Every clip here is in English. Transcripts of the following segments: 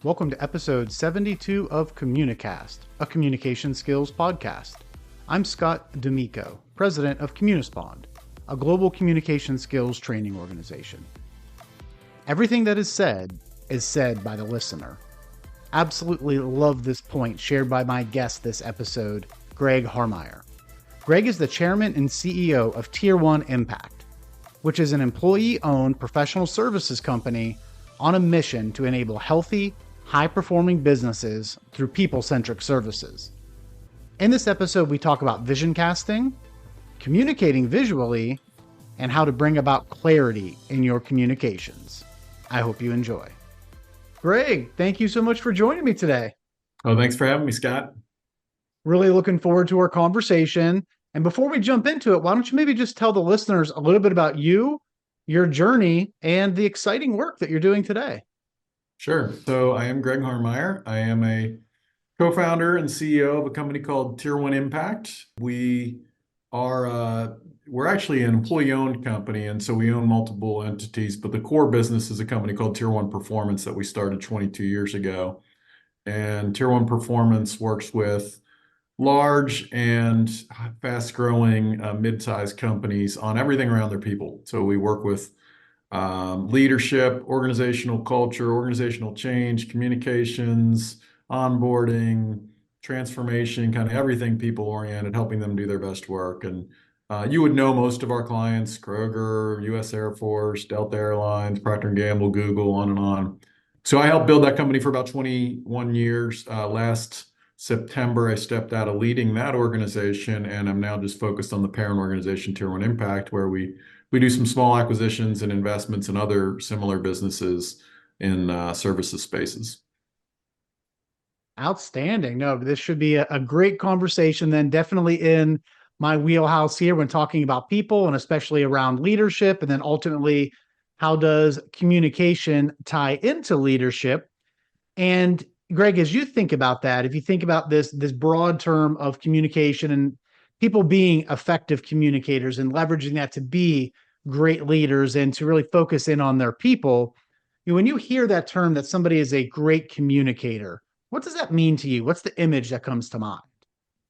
Welcome to episode 72 of Communicast, a communication skills podcast. I'm Scott D'Amico, president of Communispond, a global communication skills training organization. Everything that is said by the listener. Absolutely love this point shared by my guest this episode, Greg Harmeyer. Greg is the chairman and CEO of Tier 1 Impact, which is an employee-owned professional services company on a mission to enable healthy, high-performing businesses through people-centric services. In this episode, we talk about vision casting, communicating visually, and how to bring about clarity in your communications. I hope you enjoy. Greg, thank you so much for joining me today. Oh, thanks for having me, Scott. Really looking forward to our conversation. And before we jump into it, why don't you maybe just tell the listeners a little bit about you, your journey, and the exciting work that you're doing today? Sure. So I am Greg Harmeyer. I am a co-founder and CEO of a company called Tier 1 Impact. We're actually an employee-owned company, and so we own multiple entities, but the core business is a company called Tier 1 Performance that we started 22 years ago. And Tier 1 Performance works with large and fast-growing mid-sized companies on everything around their people. So we work with leadership, organizational culture, organizational change, communications, onboarding, transformation, kind of everything people-oriented, helping them do their best work. And you would know most of our clients: Kroger, U.S. Air Force, Delta Airlines, Procter & Gamble, Google, on and on. So I helped build that company for about 21 years. Last September, I stepped out of leading that organization, and I'm now just focused on the parent organization, Tier 1 Impact, where we do some small acquisitions and investments in other similar businesses in services spaces. Outstanding. No, this should be a great conversation then, definitely in my wheelhouse here when talking about people and especially around leadership. And then ultimately, how does communication tie into leadership? And Greg, as you think about that, if you think about this broad term of communication and people being effective communicators and leveraging that to be great leaders and to really focus in on their people, when you hear that term that somebody is a great communicator, what does that mean to you? What's the image that comes to mind?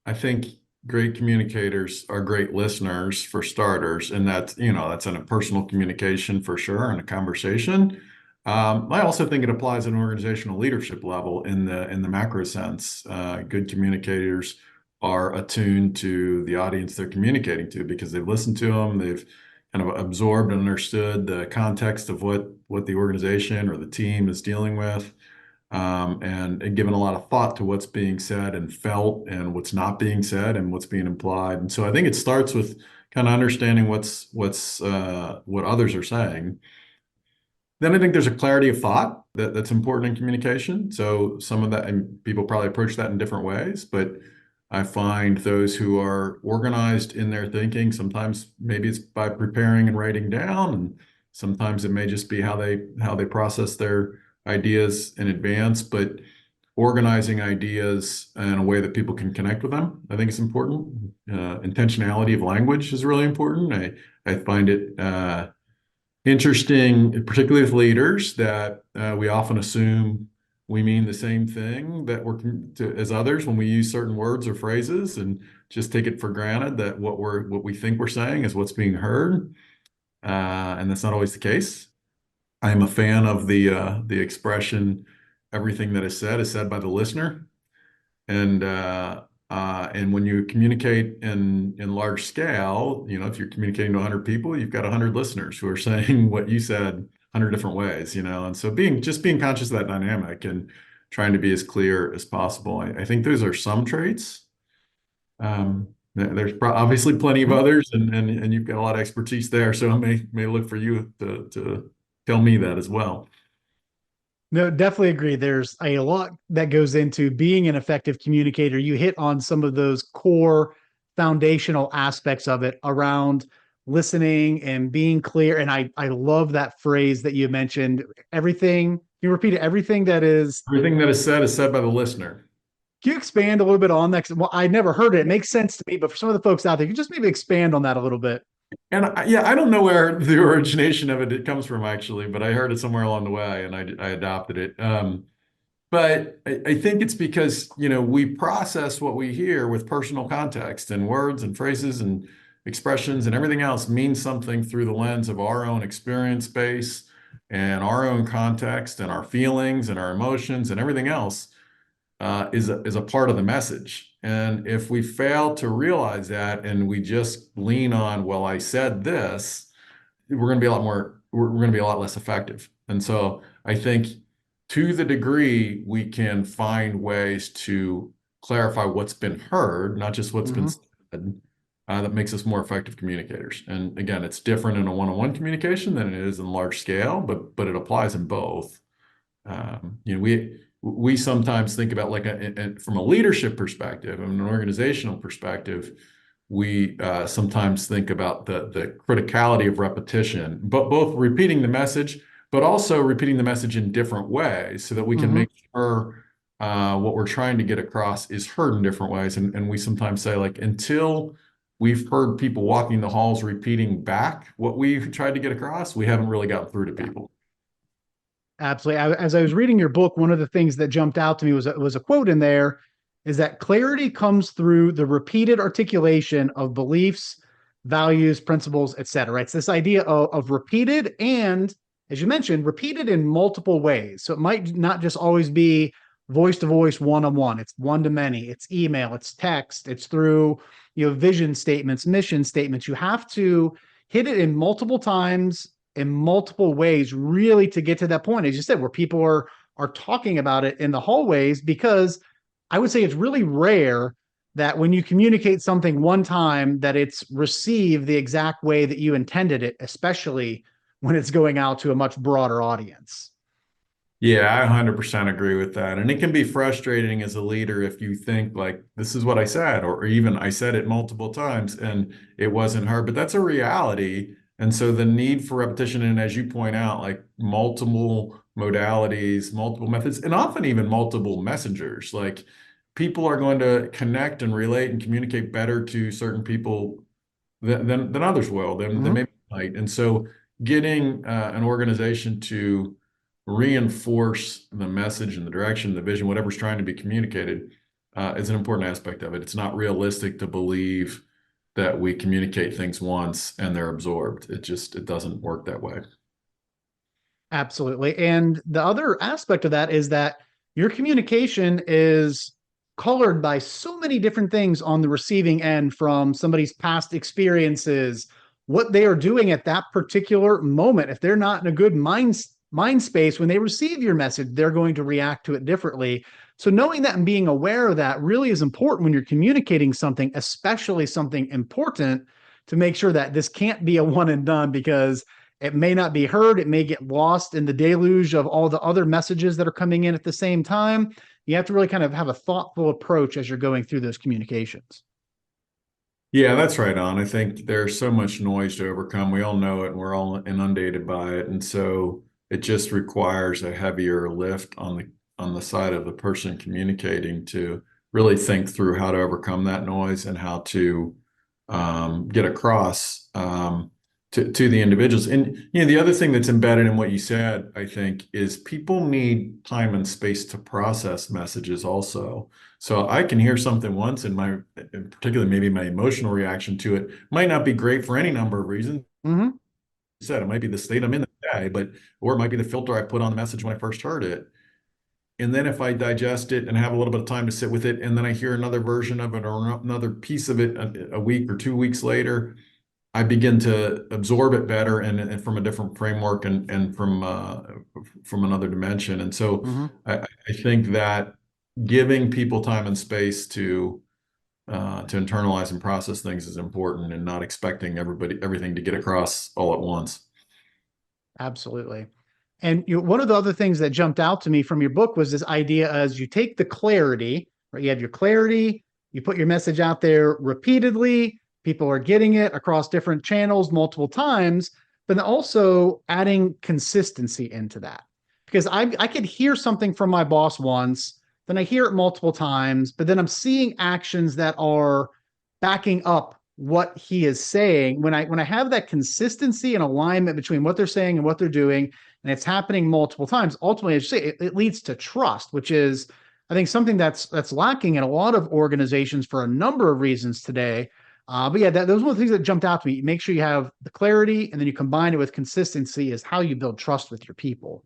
I think great communicators are great listeners, for starters, and that's in a personal communication for sure, in a conversation. I also think it applies at an organizational leadership level in the macro sense. Good communicators are attuned to the audience they're communicating to because they've listened to them, they've kind of absorbed and understood the context of what the organization or the team is dealing with, and given a lot of thought to what's being said and felt and what's not being said and what's being implied. And so I think it starts with kind of understanding what others are saying. Then I think there's a clarity of thought that's important in communication. So some of that, and people probably approach that in different ways, but I find those who are organized in their thinking, sometimes maybe it's by preparing and writing down, and sometimes it may just be how they process their ideas in advance, but organizing ideas in a way that people can connect with them, I think is important. Intentionality of language is really important. I find it interesting, particularly with leaders, that we often assume we mean the same thing as others when we use certain words or phrases, and just take it for granted that what we think we're saying is what's being heard, and that's not always the case. I am a fan of the expression, "Everything that is said by the listener," and when you communicate in large scale, if you're communicating to 100 people, you've got 100 listeners who are saying what you said 100 different ways, and so being conscious of that dynamic and trying to be as clear as possible. I think those are some traits. There's obviously plenty of others, and you've got a lot of expertise there, so I may look for you to tell me that as well. No, definitely agree. There's a lot that goes into being an effective communicator. You hit on some of those core foundational aspects of it around listening and being clear. And I love that phrase that you mentioned. Everything, you repeat it, everything that is said by the listener. Can you expand a little bit on that? Well, I never heard it. It makes sense to me, but for some of the folks out there, can you just maybe expand on that a little bit? And I don't know where the origination of it comes from actually, but I heard it somewhere along the way and I adopted it. But I think it's because, we process what we hear with personal context, and words and phrases and expressions and everything else means something through the lens of our own experience base and our own context and our feelings and our emotions and everything else is a part of the message. And if we fail to realize that and we just lean on, well, I said this, we're going to be a lot less effective. And so I think to the degree we can find ways to clarify what's been heard, not just what's been Hmm. said, that makes us more effective communicators. And again, it's different in a one-on-one communication than it is in large scale, but it applies in both. We sometimes think about, like, from a leadership perspective and an organizational perspective, we sometimes think about the criticality of repetition, but both repeating the message, but also repeating the message in different ways so that we can Hmm. make sure what we're trying to get across is heard in different ways. And we sometimes say, like, until we've heard people walking the halls repeating back what we've tried to get across, we haven't really gotten through to Yeah. people. Absolutely. As I was reading your book, one of the things that jumped out to me was a quote in there, is that clarity comes through the repeated articulation of beliefs, values, principles, etc. It's this idea of repeated and, as you mentioned, repeated in multiple ways. So it might not just always be voice to voice, one on one. It's one to many. It's email. It's text. It's through vision statements, mission statements. You have to hit it in multiple times in multiple ways, really, to get to that point, as you said, where people are talking about it in the hallways. Because I would say it's really rare that when you communicate something one time that it's received the exact way that you intended it, especially when it's going out to a much broader audience. Yeah, I 100% agree with that. And it can be frustrating as a leader if you think, like, this is what I said, or even I said it multiple times and it wasn't heard, but that's a reality. And so the need for repetition, and as you point out, like, multiple modalities, multiple methods, and often even multiple messengers, like, people are going to connect and relate and communicate better to certain people than others will, than Mm-hmm. maybe might. And so getting an organization to reinforce the message and the direction, the vision, whatever's trying to be communicated, is an important aspect of it. It's not realistic to believe that we communicate things once and they're absorbed. It doesn't work that way. Absolutely. And the other aspect of that is that your communication is colored by so many different things on the receiving end, from somebody's past experiences, what they are doing at that particular moment. If they're not in a good mind space when they receive your message, they're going to react to it differently. So knowing that and being aware of that really is important when you're communicating something, especially something important, to make sure that this can't be a one and done, because it may not be heard. It may get lost in the deluge of all the other messages that are coming in at the same time. You have to really kind of have a thoughtful approach as you're going through those communications. Yeah, that's right on. I think there's so much noise to overcome. We all know it and we're all inundated by it. And so it just requires a heavier lift on the side of the person communicating to really think through how to overcome that noise and how to get across to the individuals. And the other thing that's embedded in what you said, I think, is people need time and space to process messages also. So I can hear something once, and particularly maybe my emotional reaction to it might not be great for any number of reasons. Mm-hmm. You said it might be the state I'm in that day, or it might be the filter I put on the message when I first heard it. And then if I digest it and have a little bit of time to sit with it, and then I hear another version of it or another piece of it a week or 2 weeks later, I begin to absorb it better, and from a different framework, and from another dimension. And so Mm-hmm. I think that giving people time and space to internalize and process things is important, and not expecting everything to get across all at once. Absolutely. And one of the other things that jumped out to me from your book was this idea: as you take the clarity, right? You have your clarity, you put your message out there repeatedly, people are getting it across different channels multiple times, but then also adding consistency into that. Because I could hear something from my boss once, then I hear it multiple times, but then I'm seeing actions that are backing up what he is saying, when I have that consistency and alignment between what they're saying and what they're doing, and it's happening multiple times, ultimately, as you say, it leads to trust, which is, I think, something that's lacking in a lot of organizations for a number of reasons today. But yeah, those were the things that jumped out to me. Make sure you have the clarity, and then you combine it with consistency is how you build trust with your people.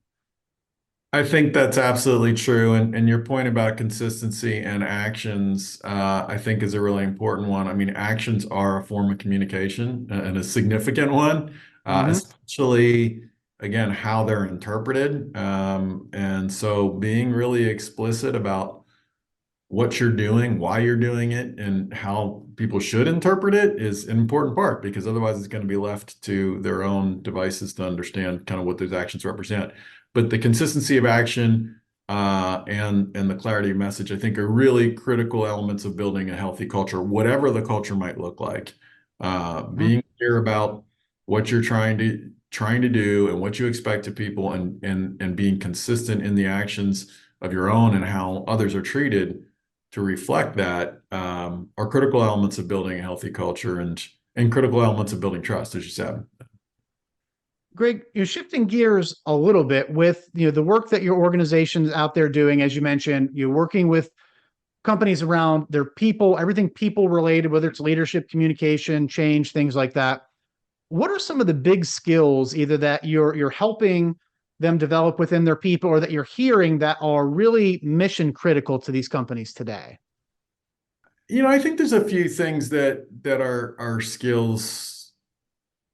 I think that's absolutely true. And your point about consistency and actions, I think is a really important one. I mean, actions are a form of communication and a significant one, Mm-hmm. especially, again, how they're interpreted. And so being really explicit about what you're doing, why you're doing it, and how people should interpret it is an important part because otherwise it's going to be left to their own devices to understand kind of what those actions represent. But the consistency of action and the clarity of message, I think, are really critical elements of building a healthy culture, whatever the culture might look like. Being clear about what you're trying to do and what you expect of people, and being consistent in the actions of your own and how others are treated to reflect that, are critical elements of building a healthy culture and critical elements of building trust, as you said. Greg, you're shifting gears a little bit with the work that your organization's out there doing. As you mentioned, you're working with companies around their people, everything people related, whether it's leadership, communication, change, things like that. What are some of the big skills either that you're helping them develop within their people, or that you're hearing that are really mission critical to these companies today? I think there's a few things that are skills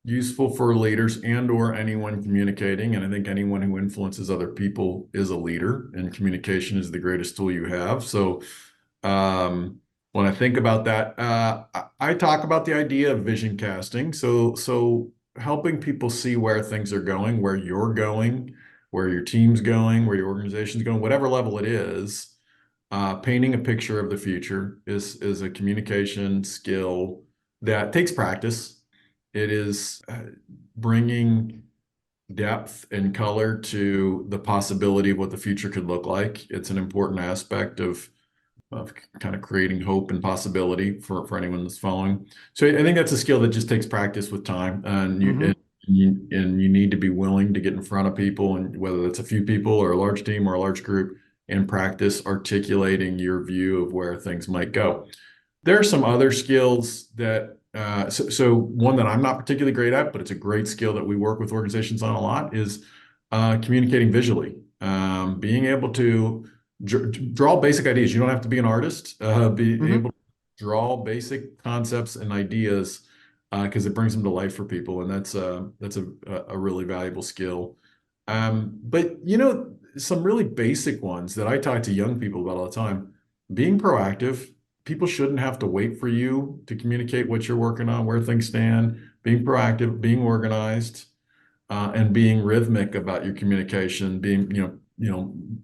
useful for leaders and or anyone communicating. And I think anyone who influences other people is a leader, and communication is the greatest tool you have. So when I think about that, I talk about the idea of vision casting. So helping people see where things are going, where you're going, where your team's going, where your organization's going, whatever level it is. Painting a picture of the future is a communication skill that takes practice. It is bringing depth and color to the possibility of what the future could look like. It's an important aspect of kind of creating hope and possibility for anyone that's following. So I think that's a skill that just takes practice with time, and Mm-hmm. you need to be willing to get in front of people, and whether that's a few people or a large team or a large group, and practice articulating your view of where things might go. There are some other skills that so one that I'm not particularly great at, but it's a great skill that we work with organizations on a lot, is communicating visually. Being able to draw basic ideas. You don't have to be an artist. Be Mm-hmm. able to draw basic concepts and ideas because it brings them to life for people, and that's a really valuable skill. But some really basic ones that I talk to young people about all the time: being proactive. People shouldn't have to wait for you to communicate what you're working on, where things stand. Being proactive, being organized, and being rhythmic about your communication, being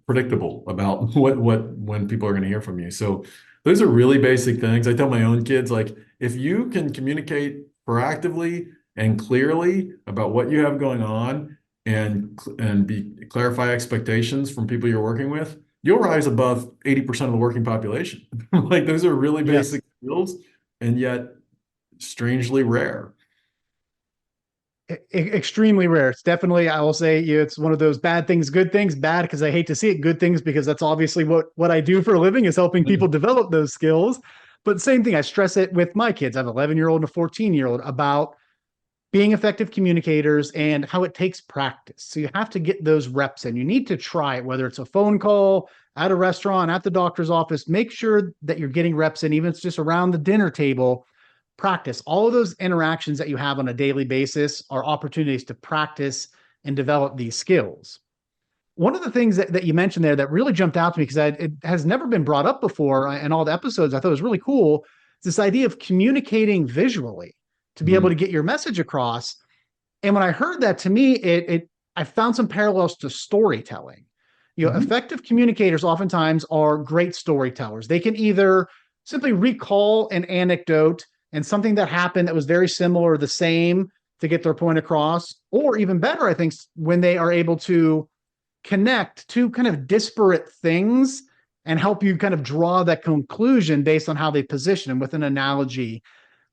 predictable about what when people are going to hear from you. So those are really basic things. I tell my own kids, like, if you can communicate proactively and clearly about what you have going on, and be clarify expectations from people you're working with, you'll rise above 80% of the working population. Like, those are really Yes. basic skills, and yet strangely rare. Extremely rare. It's definitely, I will say, it's one of those bad things, good things. Bad because I hate to see it, good things because that's obviously what I do for a living, is helping people develop those skills. But same thing, I stress it with my kids. I have an 11-year-old and a 14-year-old about being effective communicators and how it takes practice. So you have to get those reps in. You need to try it, whether it's a phone call, at a restaurant, at the doctor's office. Make sure that you're getting reps in, even if it's just around the dinner table. Practice. All of those interactions that you have on a daily basis are opportunities to practice and develop these skills. One of the things that you mentioned there that really jumped out to me, because it has never been brought up before in all the episodes, I thought it was really cool, is this idea of communicating visually to be able Mhm. to get your message across. And when I heard that, to me, I found some parallels to storytelling. Mhm. Effective communicators oftentimes are great storytellers. They can either simply recall an anecdote and something that happened that was very similar or the same to get their point across, or even better, I think, when they are able to connect two kind of disparate things and help you kind of draw that conclusion based on how they position them with an analogy.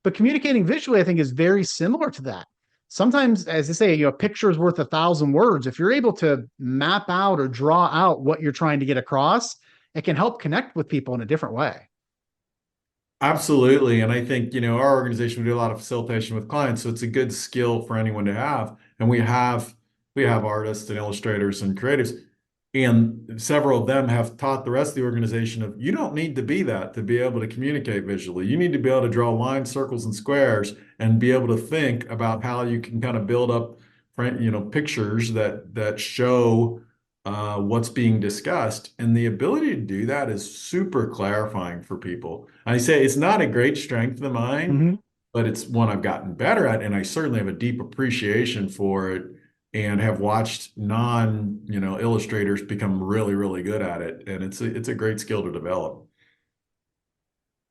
But communicating visually, I think, is very similar to that. Sometimes, as they say, a picture is worth 1,000 words. If you're able to map out or draw out what you're trying to get across, it can help connect with people in a different way. Absolutely. And I think, our organization, we do a lot of facilitation with clients, so it's a good skill for anyone to have. And we have artists and illustrators and creatives, and several of them have taught the rest of the organization of you don't need to be that to be able to communicate visually. You need to be able to draw lines, circles, and squares and be able to think about how you can kind of build up, pictures that show what's being discussed. And the ability to do that is super clarifying for people. I say it's not a great strength of mine, Mm-hmm. but it's one I've gotten better at. And I certainly have a deep appreciation for it and have watched illustrators become really, really good at it. And it's a great skill to develop.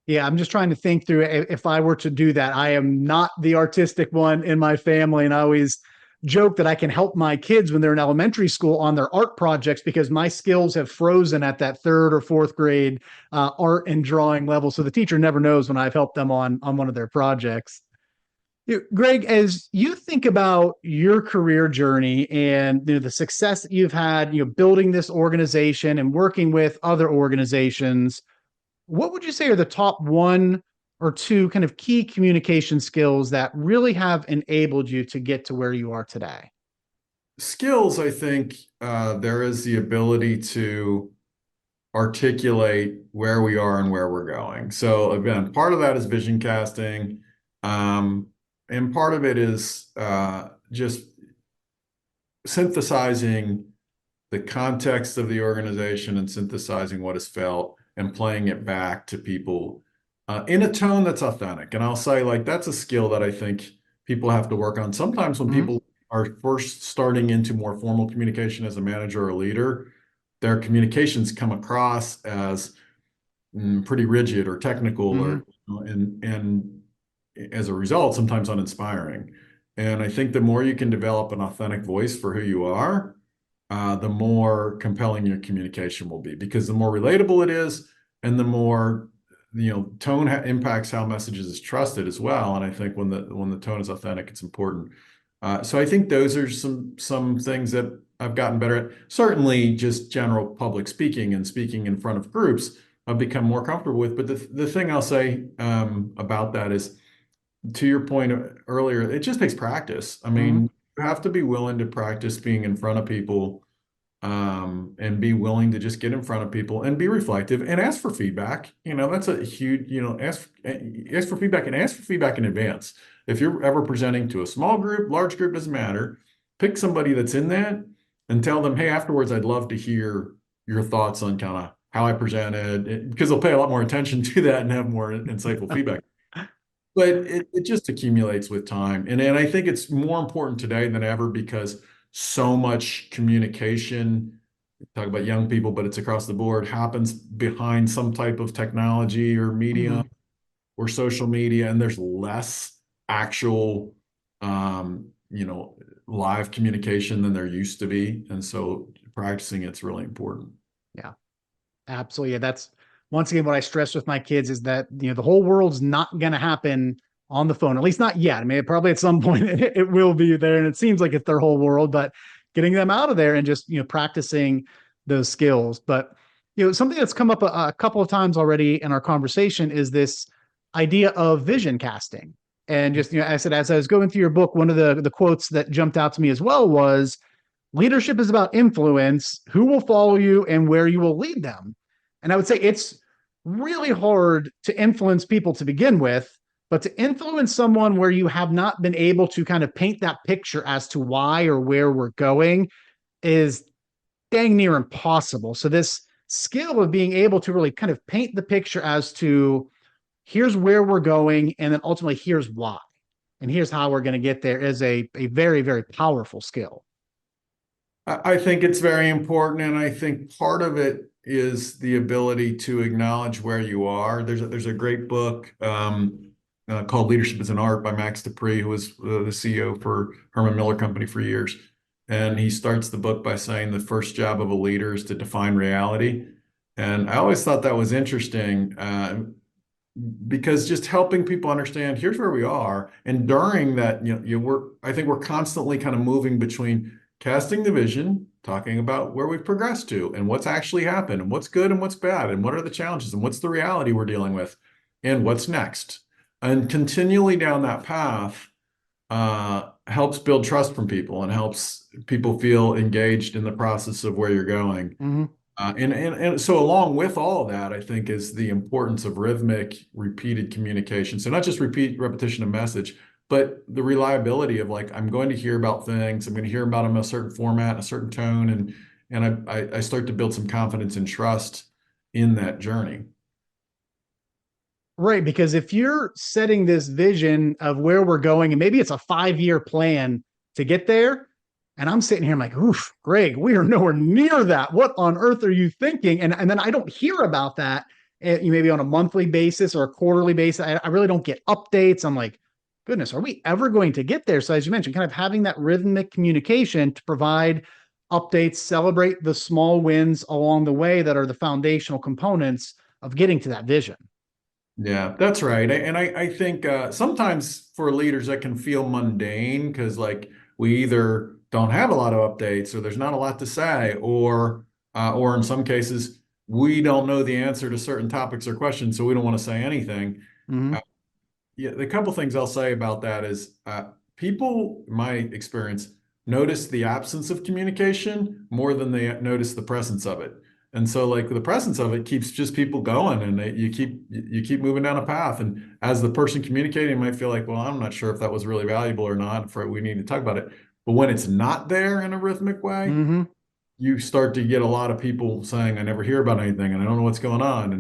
Yeah, I'm just trying to think through if I were to do that. I am not the artistic one in my family. And I always joke that I can help my kids when they're in elementary school on their art projects because my skills have frozen at that third or fourth grade art and drawing level. So the teacher never knows when I've helped them on one of their projects. Greg, as you think about your career journey and the success that you've had, building this organization and working with other organizations, what would you say are the top one or two kind of key communication skills that really have enabled you to get to where you are today? Skills, I think there is the ability to articulate where we are and where we're going. So again, part of that is vision casting. And part of it is just synthesizing the context of the organization and synthesizing what is felt and playing it back to people in a tone that's authentic. And I'll say, like, that's a skill that I think people have to work on. Sometimes when Mm-hmm. people are first starting into more formal communication as a manager or a leader, their communications come across as pretty rigid or technical, Mm-hmm. or and as a result, sometimes uninspiring. And I think the more you can develop an authentic voice for who you are, the more compelling your communication will be, because the more relatable it is, and the more tone impacts how messages is trusted as well. And I think when the tone is authentic, it's important. So I think those are some things that I've gotten better at. Certainly, just general public speaking and speaking in front of groups, I've become more comfortable with. But the thing I'll say about that is, to your point earlier, it just takes practice. I Mm-hmm. mean, you have to be willing to practice being in front of people, and be willing to just get in front of people and be reflective and ask for feedback. That's a huge, ask for feedback, and ask for feedback in advance. If you're ever presenting to a small group, large group, doesn't matter. Pick somebody that's in that and tell them, hey, afterwards, I'd love to hear your thoughts on kind of how I presented, because they'll pay a lot more attention to that and have more insightful feedback. But it just accumulates with time. And I think it's more important today than ever, because so much communication, talk about young people, but it's across the board, happens behind some type of technology or Mm-hmm. media or social media, and there's less actual, um, you know, live communication than there used to be. And so practicing it's really important. Yeah. Absolutely. Yeah, that's once again what I stress with my kids is that the whole world's not going to happen on the phone, at least not yet. I mean, probably at some point it will be there, and it seems like it's their whole world. But getting them out of there and just practicing those skills. But something that's come up a couple of times already in our conversation is this idea of vision casting. And just I said, as I was going through your book, one of the quotes that jumped out to me as well was, leadership is about influence, who will follow you and where you will lead them. And I would say it's really hard to influence people to begin with, but to influence someone where you have not been able to kind of paint that picture as to why or where we're going is dang near impossible. So this skill of being able to really kind of paint the picture as to here's where we're going, and then ultimately here's why, and here's how we're going to get there is a very, very powerful skill. I think it's very important, and I think part of it is the ability to acknowledge where you are. There's a great book called Leadership is an Art by Max Dupree, who was the CEO for Herman Miller Company for years. And he starts the book by saying the first job of a leader is to define reality. And I always thought that was interesting. because just helping people understand here's where we are. And during that, I think we're constantly kind of moving between casting the vision, talking about where we've progressed to and what's actually happened and what's good and what's bad and what are the challenges and what's the reality we're dealing with and what's next. And continually down that path helps build trust from people and helps people feel engaged in the process of where you're going. Hmm. And so along with all of that, I think is the importance of rhythmic, repeated communication. So not just repetition of message, but the reliability of like, I'm going to hear about things, I'm going to hear about them in a certain format, a certain tone, and I start to build some confidence and trust in that journey. Right. Because if you're setting this vision of where we're going, and maybe it's a 5 year plan to get there, and I'm sitting here, I'm like, oof, Greg, we are nowhere near that. What on earth are you thinking? And then I don't hear about that maybe on a monthly basis or a quarterly basis. I really don't get updates. I'm like, goodness, are we ever going to get there? So as you mentioned, kind of having that rhythmic communication to provide updates, celebrate the small wins along the way that are the foundational components of getting to that vision. Yeah, that's right. And I think sometimes for leaders that can feel mundane because like we either don't have a lot of updates or there's not a lot to say, or in some cases we don't know the answer to certain topics or questions, so we don't want to say anything. Mm-hmm. Uh, yeah, the couple things I'll say about that is people, in my experience, notice the absence of communication more than they notice the presence of it. And so, like the presence of it keeps just people going, and you keep moving down a path. And as the person communicating might feel like, well, I'm not sure if that was really valuable or not. For we need to talk about it. But when it's not there in a rhythmic way, Mm-hmm. you start to get a lot of people saying, I never hear about anything and I don't know what's going on.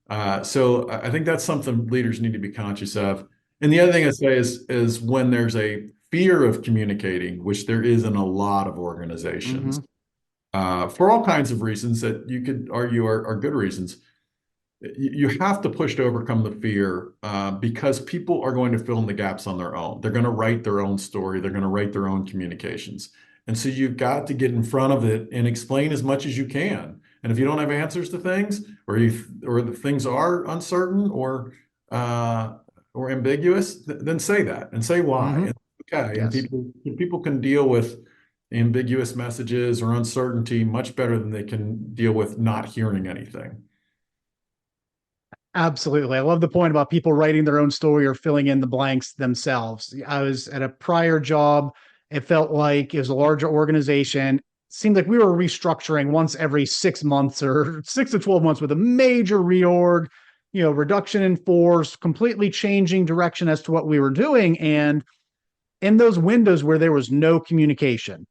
And so I think that's something leaders need to be conscious of. And the other thing I say is when there's a fear of communicating, which there is in a lot of Mm-hmm. organizations, for all kinds of reasons that you could argue are good reasons, you have to push to overcome the fear because people are going to fill in the gaps on their own. They're going to write their own story. They're going to write their own communications. And so you've got to get in front of it and explain as much as you can. And if you don't have answers to things, or the things are uncertain or ambiguous, then say that and say why. Mm-hmm. And okay, and Yes. people can deal with ambiguous messages or uncertainty much better than they can deal with not hearing anything. Absolutely. I love the point about people writing their own story or filling in the blanks themselves. I was at a prior job. It felt like it was a larger organization. It seemed like we were restructuring once every 6 months or 6 to 12 months with a major reorg, reduction in force, completely changing direction as to what we were doing. And in those windows where there was no communication,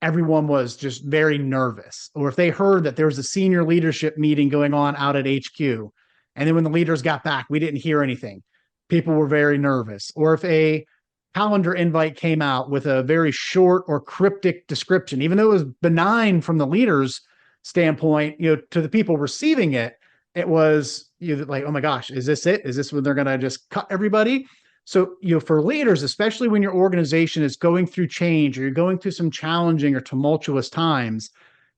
everyone was just very nervous. Or if they heard that there was a senior leadership meeting going on out at HQ, and then when the leaders got back, we didn't hear anything, people were very nervous. Or if a calendar invite came out with a very short or cryptic description, even though it was benign from the leaders' standpoint, to the people receiving it, it was like, oh my gosh, is this it? Is this when they're going to just cut everybody? So, for leaders, especially when your organization is going through change or you're going through some challenging or tumultuous times,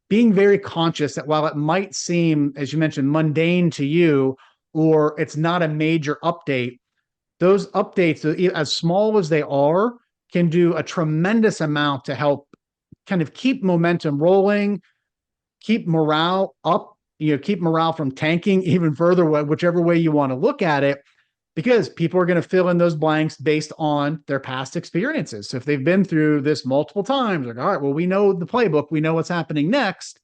being very conscious that while it might seem, as you mentioned, mundane to you, or it's not a major update, those updates, as small as they are, can do a tremendous amount to help kind of keep momentum rolling, keep morale up, keep morale from tanking even further, whichever way you want to look at it, because people are going to fill in those blanks based on their past experiences. So if they've been through this multiple times, like, all right, well, we know the playbook, we know what's happening next.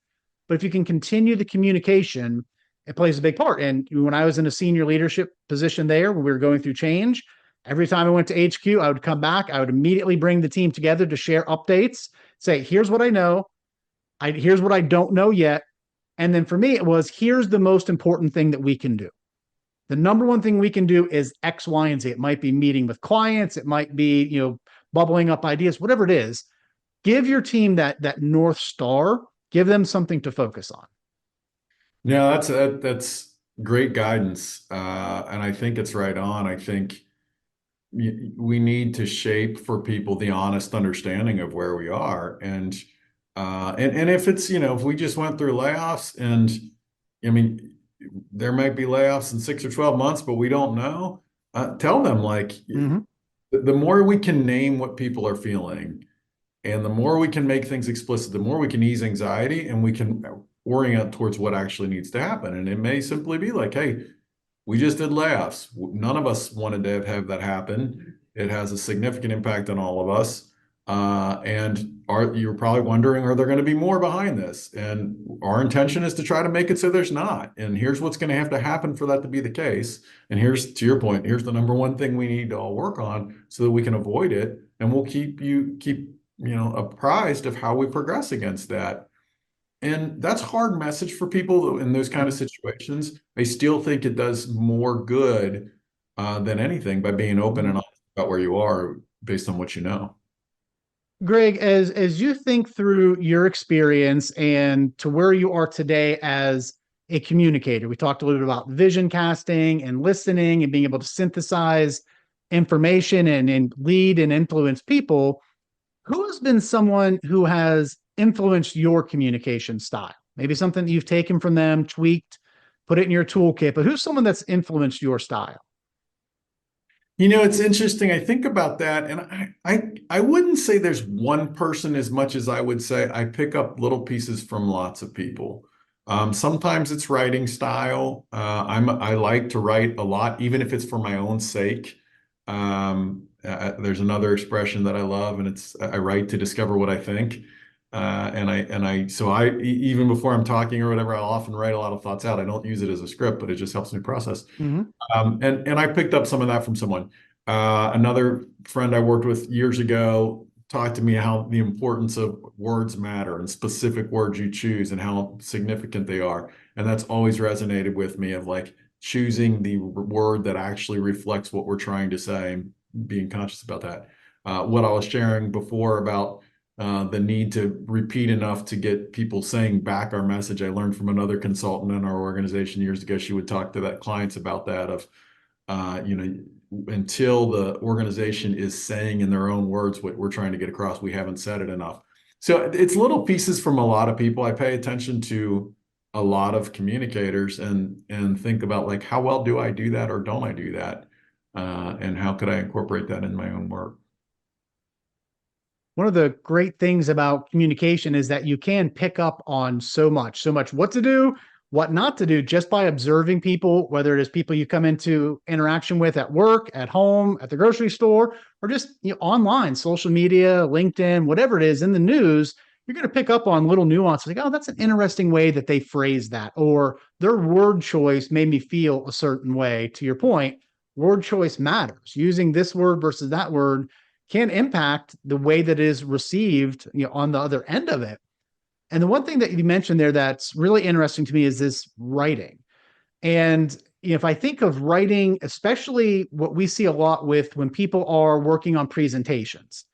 But if you can continue the communication, it plays a big part. And when I was in a senior leadership position there, when we were going through change, every time I went to HQ, I would come back, I would immediately bring the team together to share updates, say, here's what I know, here's what I don't know yet. And then for me, it was, here's the most important thing that we can do. The number one thing we can do is X, Y, and Z. It might be meeting with clients. It might be, bubbling up ideas, whatever it is. Give your team that North Star, give them something to focus on. No, that's great guidance, and I think it's right on. I think we need to shape for people the honest understanding of where we are, and if it's if we just went through layoffs, and I mean there might be layoffs in 6 or 12 months, but we don't know. Tell them like Hmm. the more we can name what people are feeling and the more we can make things explicit, the more we can ease anxiety and we can orient towards what actually needs to happen. And it may simply be like, hey, we just did layoffs. None of us wanted to have that happen. It has a significant impact on all of us. And you're probably wondering, are there going to be more behind this? And our intention is to try to make it so there's not. And here's what's going to have to happen for that to be the case. And here's, to your point, here's the number one thing we need to all work on so that we can avoid it. And we'll keep apprised of how we progress against that. And that's a hard message for people in those kind of situations. I still think it does more good than anything by being open and Hmm. honest about where you are based on what you know. Greg, as you think through your experience and to where you are today as a communicator, we talked a little bit about vision casting and listening and being able to synthesize information and lead and influence people. Who has been someone who has influenced your communication style? Maybe something that you've taken from them, tweaked, put it in your toolkit, but who's someone that's influenced your style? It's interesting. I think about that, and I wouldn't say there's one person as much as I would say I pick up little pieces from lots of people. Sometimes it's writing style. I like to write a lot, even if it's for my own sake. There's another expression that I love, and it's I write to discover what I think. Even before I'm talking or whatever, I'll often write a lot of thoughts out. I don't use it as a script, but it just helps me process. Mm-hmm. And I picked up some of that from someone. Another friend I worked with years ago talked to me how the importance of words matter and specific words you choose and how significant they are. And that's always resonated with me of like choosing the word that actually reflects what we're trying to say and being conscious about that. What I was sharing before about the need to repeat enough to get people saying back our message. I learned from another consultant in our organization years ago. She would talk to that clients about that of, until the organization is saying in their own words what we're trying to get across, we haven't said it enough. So it's little pieces from a lot of people. I pay attention to a lot of communicators and think about like, how well do I do that or don't I do that? And how could I incorporate that in my own work? One of the great things about communication is that you can pick up on so much what to do, what not to do, just by observing people, whether it is people you come into interaction with at work, at home, at the grocery store, or just online, social media, LinkedIn, whatever it is in the news. You're going to pick up on little nuances like, oh, that's an interesting way that they phrase that, or their word choice made me feel a certain way. To your point, word choice matters. Using this word versus that word can impact the way that it is received, on the other end of it. And the one thing that you mentioned there that's really interesting to me is this writing. And if I think of writing, especially what we see a lot with when people are working on presentations,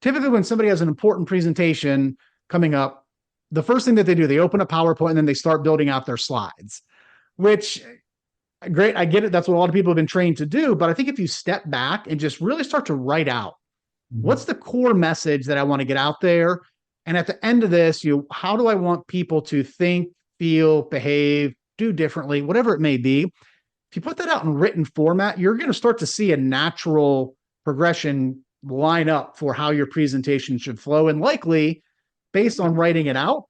typically when somebody has an important presentation coming up, the first thing that they do, they open a PowerPoint and then they start building out their slides, which great. I get it. That's what a lot of people have been trained to do. But I think if you step back and just really start to write out what's the core message that I want to get out there? And at the end of this, how do I want people to think, feel, behave, do differently, whatever it may be? If you put that out in written format, you're going to start to see a natural progression line up for how your presentation should flow. And likely, based on writing it out,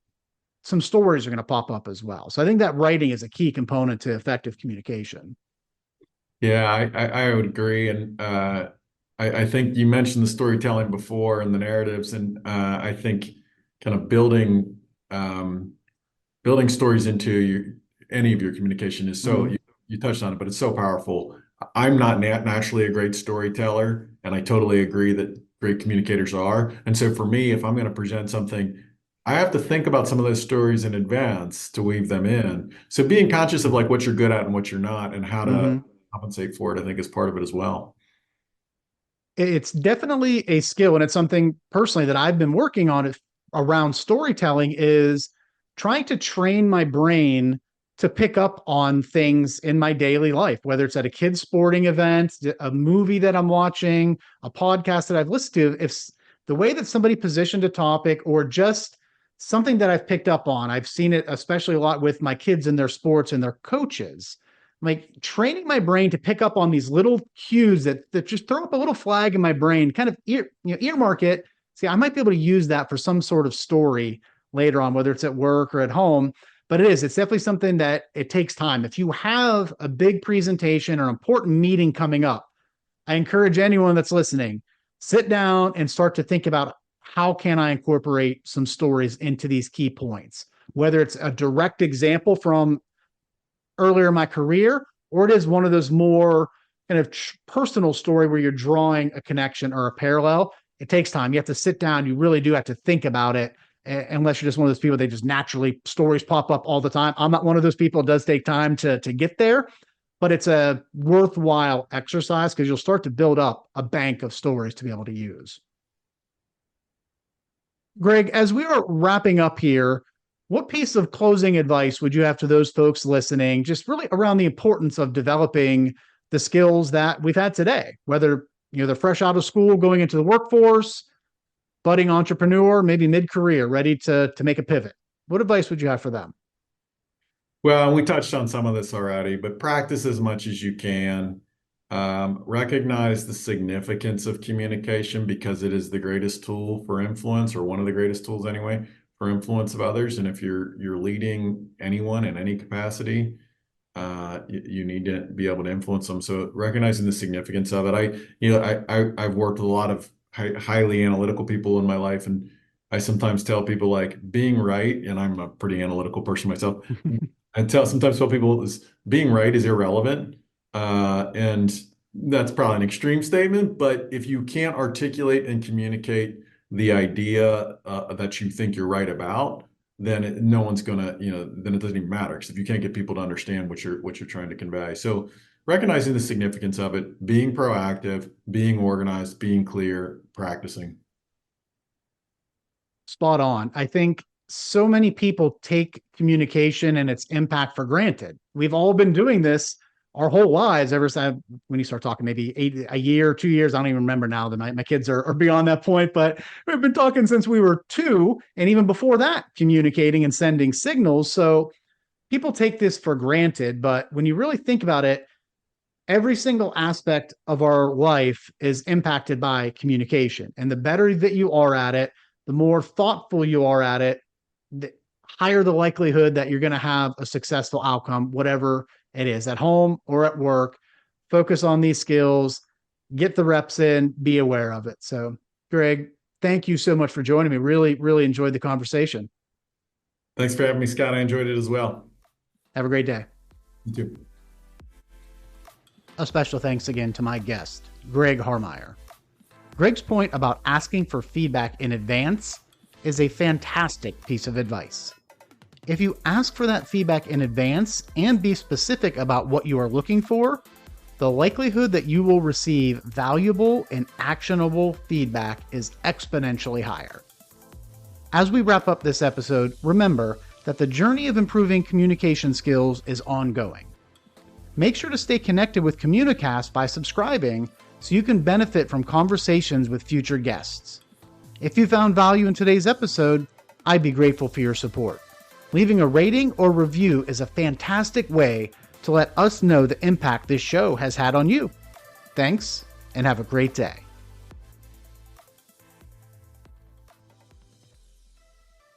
some stories are going to pop up as well. So I think that writing is a key component to effective communication. Yeah, I would agree. And I think you mentioned the storytelling before and the narratives, and I think kind of building stories into any of your communication is so Mm-hmm. you touched on it, but it's so powerful. I'm not naturally a great storyteller, and I totally agree that great communicators are. And so for me, if I'm going to present something, I have to think about some of those stories in advance to weave them in. So being conscious of like what you're good at and what you're not, and how to Mm-hmm. compensate for it, I think is part of it as well. It's definitely a skill, and it's something personally that I've been working on around storytelling is trying to train my brain to pick up on things in my daily life, whether it's at a kid's sporting event, a movie that I'm watching, a podcast that I've listened to. If the way that somebody positioned a topic or just something that I've picked up on. I've seen it especially a lot with my kids and their sports and their coaches. Like training my brain to pick up on these little cues that just throw up a little flag in my brain, kind of earmark it. See, I might be able to use that for some sort of story later on, whether it's at work or at home. But it's definitely something that it takes time. If you have a big presentation or an important meeting coming up, I encourage anyone that's listening, sit down and start to think about how can I incorporate some stories into these key points, whether it's a direct example from earlier in my career, or it is one of those more kind of personal story where you're drawing a connection or a parallel. It takes time. You have to sit down. You really do have to think about it, unless you're just one of those people that just naturally stories pop up all the time. I'm not one of those people. It does take time to get there, but it's a worthwhile exercise because you'll start to build up a bank of stories to be able to use. Greg, as we are wrapping up here, what piece of closing advice would you have to those folks listening, just really around the importance of developing the skills that we've had today, whether they're fresh out of school, going into the workforce, budding entrepreneur, maybe mid-career, ready to make a pivot? What advice would you have for them? Well, we touched on some of this already, but practice as much as you can. Recognize the significance of communication because it is the greatest tool for influence, or one of the greatest tools anyway, for influence of others. And if you're leading anyone in any capacity, you need to be able to influence them. So recognizing the significance of it. I've worked with a lot of highly analytical people in my life, and I sometimes tell people, like, being right, and I'm a pretty analytical person myself. Sometimes tell people being right is irrelevant. And that's probably an extreme statement, but if you can't articulate and communicate the idea that you think you're right about, then no one's gonna, then it doesn't even matter. Because if you can't get people to understand what you're trying to convey. So recognizing the significance of it, being proactive, being organized, being clear, practicing. Spot on. I think so many people take communication and its impact for granted. We've all been doing this our whole lives ever since, when you start talking, maybe a year, 2 years. I don't even remember now. That my kids are beyond that point, but we've been talking since we were 2, and even before that, communicating and sending signals. So people take this for granted, but when you really think about it, every single aspect of our life is impacted by communication. And the better that you are at it, the more thoughtful you are at it, the higher the likelihood that you're going to have a successful outcome, whatever it is, at home or at work. Focus on these skills, get the reps in, be aware of it. So, Greg, thank you so much for joining me. Really, really enjoyed the conversation. Thanks for having me, Scott. I enjoyed it as well. Have a great day. You too. A special thanks again to my guest, Greg Harmeyer. Greg's point about asking for feedback in advance is a fantastic piece of advice. If you ask for that feedback in advance and be specific about what you are looking for, the likelihood that you will receive valuable and actionable feedback is exponentially higher. As we wrap up this episode, remember that the journey of improving communication skills is ongoing. Make sure to stay connected with Communicast by subscribing so you can benefit from conversations with future guests. If you found value in today's episode, I'd be grateful for your support. Leaving a rating or review is a fantastic way to let us know the impact this show has had on you. Thanks, and have a great day.